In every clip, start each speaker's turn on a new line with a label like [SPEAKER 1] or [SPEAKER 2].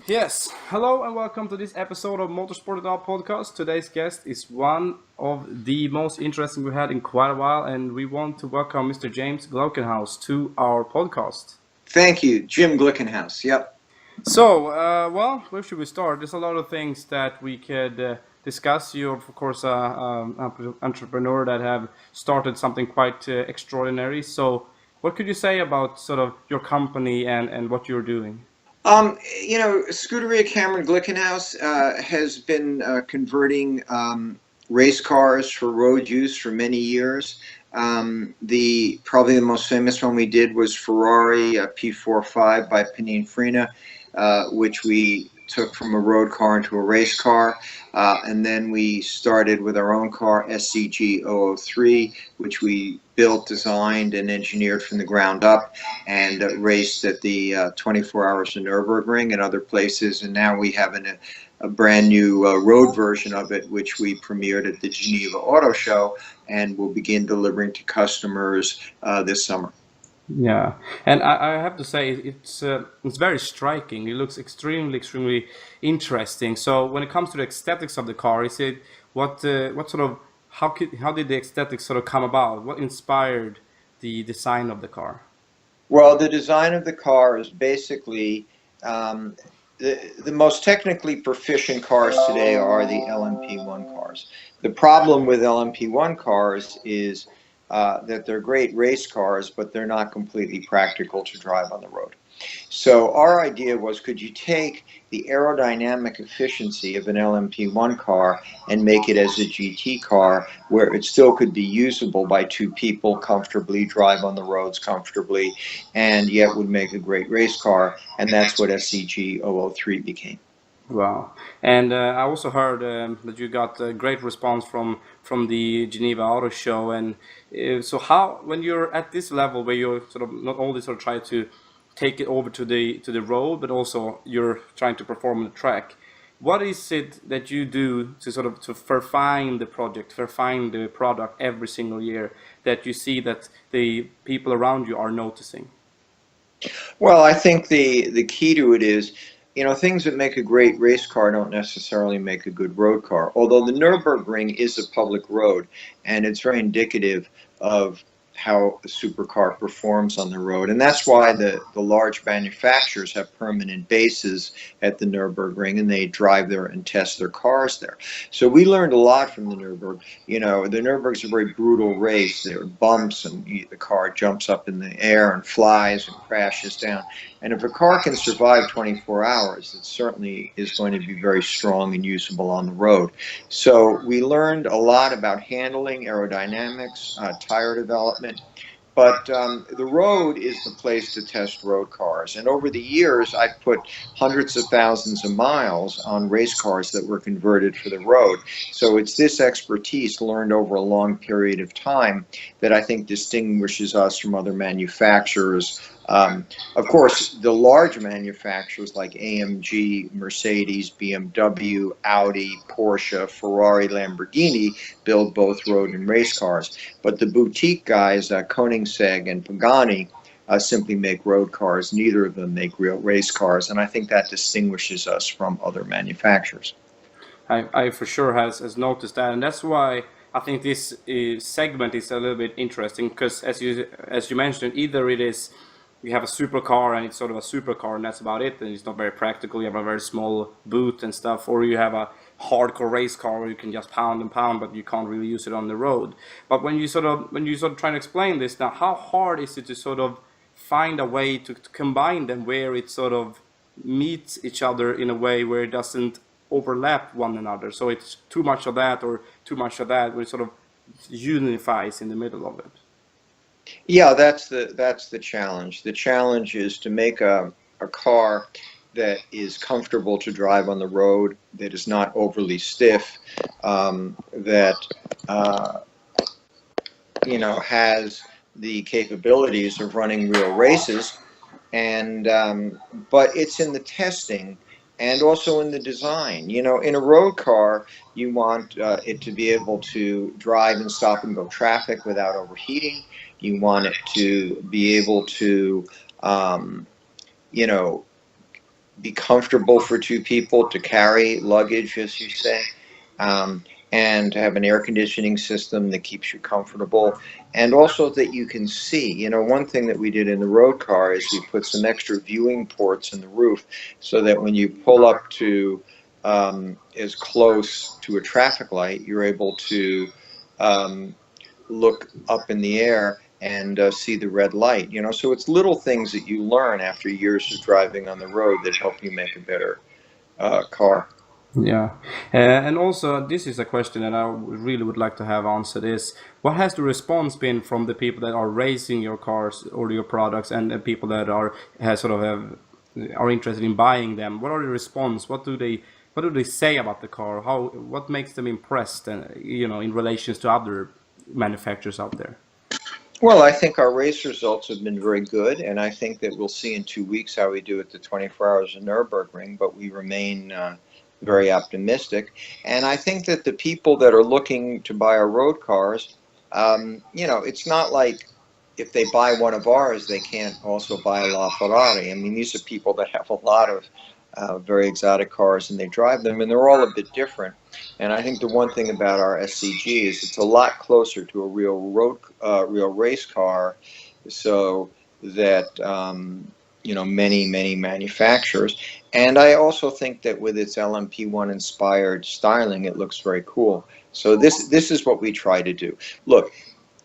[SPEAKER 1] Yes, hello and welcome to this episode of Motorsport Idag podcast. Today's guest is one of the most interesting we had in quite a while, and we want to welcome Mr. James Glickenhaus to our podcast.
[SPEAKER 2] Thank you, Jim Glickenhaus. Yep.
[SPEAKER 1] So, where should we start? There's a lot of things that we could discuss. You're, of course, an entrepreneur that have started something quite extraordinary. So, what could you say about sort of your company and what you're doing?
[SPEAKER 2] Scuderia Cameron Glickenhaus has been converting race cars for road use for many years. The probably the most famous one we did was Ferrari P45 by Pininfarina, which we took from a road car into a race car, and then we started with our own car, SCG 003, which we built, designed, and engineered from the ground up, and raced at the 24 Hours of Nürburgring and other places. And now we have a brand new road version of it, which we premiered at the Geneva Auto Show, and will begin delivering to customers this summer.
[SPEAKER 1] Yeah, and I have to say it's very striking. It looks extremely interesting. So when it comes to the aesthetics of the car, is it what sort of how did the aesthetics sort of come about? What inspired the design of the car?
[SPEAKER 2] Well, the design of the car is basically um, the most technically proficient cars today are the LMP1 cars. The problem with LMP1 cars is that they're great race cars, but they're not completely practical to drive on the road. So our idea was, could you take the aerodynamic efficiency of an LMP1 car and make it as a GT car where it still could be usable by two people comfortably, drive on the roads comfortably, and yet would make a great race car, and that's what SCG 003 became.
[SPEAKER 1] Wow. And I also heard that you got a great response from the Geneva Auto Show. And so how, when you're at this level where you're sort of not only sort of try to take it over to the road, but also you're trying to perform on the track, what is it that you do to sort of to refine the project, refine the product every single year that you see that the people around you are noticing?
[SPEAKER 2] Well, I think the key to it is, things that make a great race car don't necessarily make a good road car. Although the Nürburgring is a public road, and it's very indicative of how a supercar performs on the road. And that's why the large manufacturers have permanent bases at the Nürburgring, and they drive there and test their cars there. So we learned a lot from the Nürburgring. The Nürburgring's a very brutal race. There are bumps, and the car jumps up in the air and flies and crashes down. And if a car can survive 24 hours, it certainly is going to be very strong and usable on the road. So we learned a lot about handling, aerodynamics, tire development. But the road is the place to test road cars. And over the years, I've put hundreds of thousands of miles on race cars that were converted for the road. So it's this expertise learned over a long period of time that I think distinguishes us from other manufacturers. Of course, the large manufacturers like AMG, Mercedes, BMW, Audi, Porsche, Ferrari, Lamborghini build both road and race cars. But the boutique guys, Koenigsegg and Pagani, simply make road cars. Neither of them make real race cars, and I think that distinguishes us from other manufacturers.
[SPEAKER 1] I for sure has noticed that, and that's why I think this segment is a little bit interesting because as you mentioned, either it is you have a supercar and it's sort of a supercar and that's about it, and it's not very practical. You have a very small boot and stuff, or you have a hardcore race car where you can just pound and pound, but you can't really use it on the road. But when you sort of try to explain this now, how hard is it to sort of find a way to combine them where it sort of meets each other in a way where it doesn't overlap one another? So it's too much of that or too much of that, where it sort of unifies in the middle of it.
[SPEAKER 2] Yeah, that's the challenge. The challenge is to make a car that is comfortable to drive on the road, that is not overly stiff, that has the capabilities of running real races, and but it's in the testing and also in the design. In a road car, you want it to be able to drive in stop and go traffic without overheating. You want it to be able to, you know, be comfortable for two people to carry luggage, as you say, um, and to have an air conditioning system that keeps you comfortable, and also that you can see. You know, one thing that we did in the road car is we put some extra viewing ports in the roof so that when you pull up to as close to a traffic light, you're able to um, look up in the air and see the red light. You know, so it's little things that you learn after years of driving on the road that help you make a better car.
[SPEAKER 1] Yeah, and also this is a question that I really would like to have answered is what has the response been from the people that are racing your cars or your products and the people that are has sort of have, are interested in buying them? What are the response? What do they say about the car? How what makes them impressed and you know in relations to other manufacturers out there?
[SPEAKER 2] Well, I think our race results have been very good, and I think that we'll see in 2 weeks how we do at the 24 Hours of Nürburgring, but we remain very optimistic. And I think that the people that are looking to buy our road cars, you know, it's not like if they buy one of ours, they can't also buy a LaFerrari. I mean, these are people that have a lot of very exotic cars and they drive them, and they're all a bit different. And I think the one thing about our SCG is it's a lot closer to a real race car, so that you know many manufacturers. And I also think that with its LMP1 inspired styling, it looks very cool. So this is what we try to do. Look,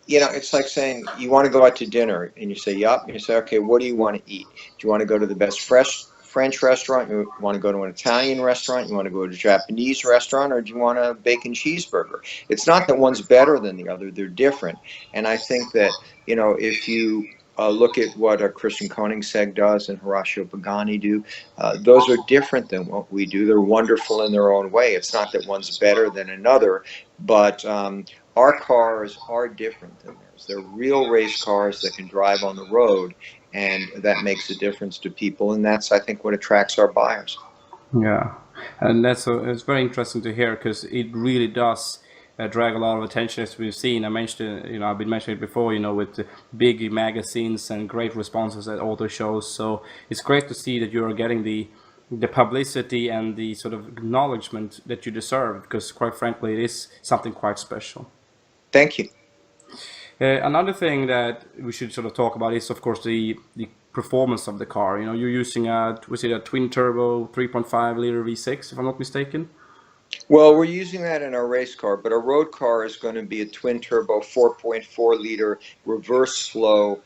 [SPEAKER 2] you know, it's like saying you want to go out to dinner, and you say, yup, and you say, okay, what do you want to eat? Do you want to go to the best French restaurant? You want to go to an Italian restaurant? You want to go to a Japanese restaurant? Or do you want a bacon cheeseburger? It's not that one's better than the other. They're different. And I think that, you know, if you look at what Christian Koenigsegg does and Horacio Pagani do, those are different than what we do. They're wonderful in their own way. It's not that one's better than another, but our cars are different than theirs. They're real race cars that can drive on the road, and that makes a difference to people, and that's, I think, what attracts our buyers.
[SPEAKER 1] Yeah, and it's very interesting to hear because it really does drag a lot of attention as we've seen. I mentioned, you know, I've been mentioning it before, you know, with the big magazines and great responses at auto shows. So it's great to see that you're getting the publicity and the sort of acknowledgement that you deserve because, quite frankly, it is something quite special.
[SPEAKER 2] Thank you.
[SPEAKER 1] Another thing that we should sort of talk about is, of course, the performance of the car. You know, you're using was it a twin turbo 3.5 liter V6, if I'm not mistaken?
[SPEAKER 2] Well, we're using that in our race car, but our road car is going to be a twin turbo 4.4 liter reverse flow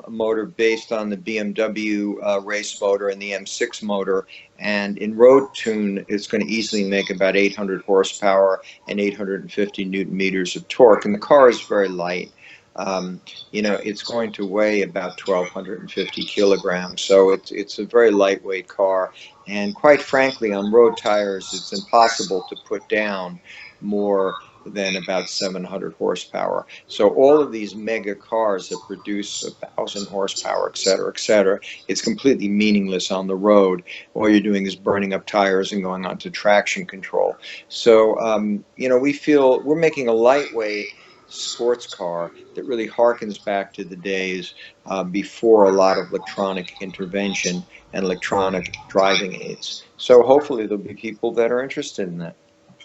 [SPEAKER 2] motor based on the BMW race motor and the M6 motor. And in road tune, it's going to easily make about 800 horsepower and 850 Newton meters of torque. And the car is very light. You know, it's going to weigh about 1,250 kilograms. So it's a very lightweight car. And quite frankly, on road tires, it's impossible to put down more than about 700 horsepower. So all of these mega cars that produce 1,000 horsepower, et cetera, it's completely meaningless on the road. All you're doing is burning up tires and going on to traction control. So, you know, we feel we're making a lightweight sports car that really harkens back to the days before a lot of electronic intervention and electronic driving aids. So hopefully there'll be people that are interested in that.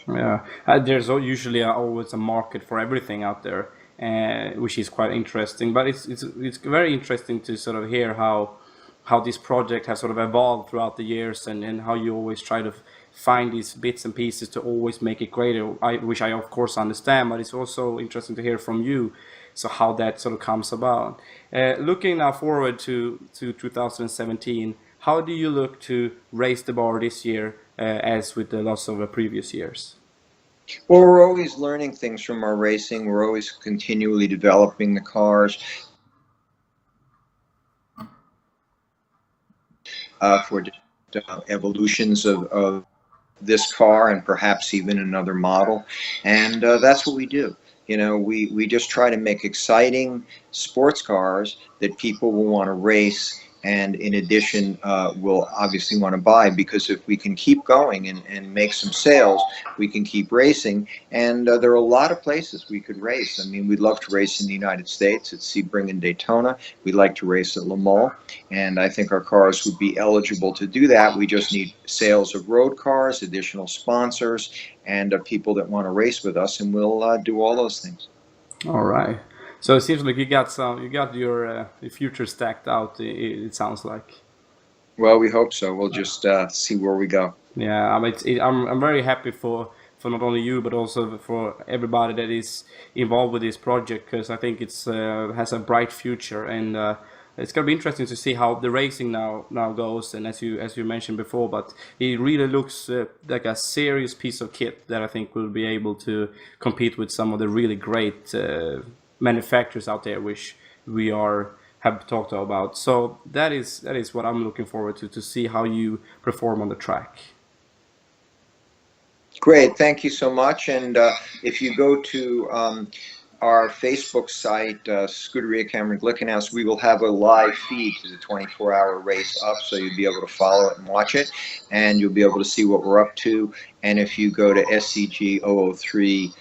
[SPEAKER 1] Yeah, there's usually always a market for everything out there, which is quite interesting. But it's very interesting to sort of hear how this project has sort of evolved throughout the years, and how you always try to find these bits and pieces to always make it greater. Which I of course understand, but it's also interesting to hear from you. So how that sort of comes about. Looking now forward to 2017, how do you look to raise the bar this year, as with the lots of the previous years?
[SPEAKER 2] Well, we're always learning things from our racing. We're always continually developing the cars for evolutions of this car and perhaps even another model. And that's what we do. You know, we just try to make exciting sports cars that people will want to race and in addition will obviously want to buy, because if we can keep going and make some sales, we can keep racing. And there are a lot of places we could race. I mean, we'd love to race in the United States at Sebring and Daytona. We'd like to race at Le Mans, and I think our cars would be eligible to do that. We just need sales of road cars, additional sponsors, and people that want to race with us, and we'll do all those things.
[SPEAKER 1] All right. So it seems like you got your future stacked out. It sounds like.
[SPEAKER 2] Well, we hope so. We'll just see where we go.
[SPEAKER 1] Yeah, I mean, I'm very happy for not only you but also for everybody that is involved with this project, because I think it's has a bright future, and it's gonna be interesting to see how the racing now goes. And as you mentioned before, but it really looks like a serious piece of kit that I think will be able to compete with some of the really great manufacturers out there, which we have talked about. So that is what I'm looking forward to see how you perform on the track.
[SPEAKER 2] Great, thank you so much. And if you go to our Facebook site, Scuderia Cameron Glickenhaus, we will have a live feed to the 24-hour race up, so you'll be able to follow it and watch it, and you'll be able to see what we're up to. And if you go to SCG003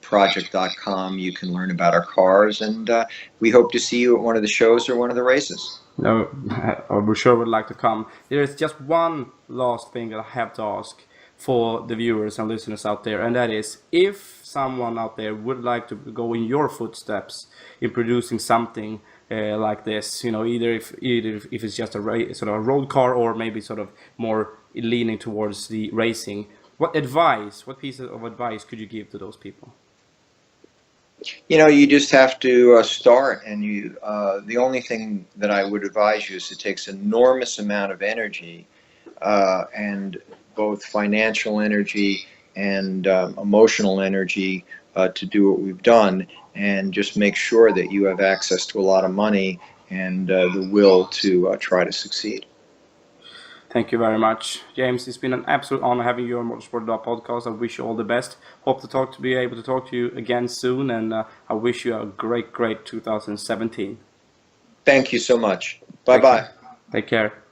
[SPEAKER 2] project.com, you can learn about our cars, and we hope to see you at one of the shows or one of the races.
[SPEAKER 1] No, I sure would like to come. There is just one last thing that I have to ask for the viewers and listeners out there, and that is, if someone out there would like to go in your footsteps in producing something like this, you know, either if it's just a sort of a road car, or maybe sort of more leaning towards the racing, what pieces of advice could you give to those people?
[SPEAKER 2] You know, you just have to start, and the only thing that I would advise you is it takes enormous amount of energy, and both financial energy and emotional energy to do what we've done, and just make sure that you have access to a lot of money and the will to try to succeed.
[SPEAKER 1] Thank you very much, James. It's been an absolute honor having you on Motorsport podcast. I wish you all the best. Hope to be able to talk to you again soon, and I wish you a great 2017.
[SPEAKER 2] Thank you so much. Bye-bye.
[SPEAKER 1] Take care.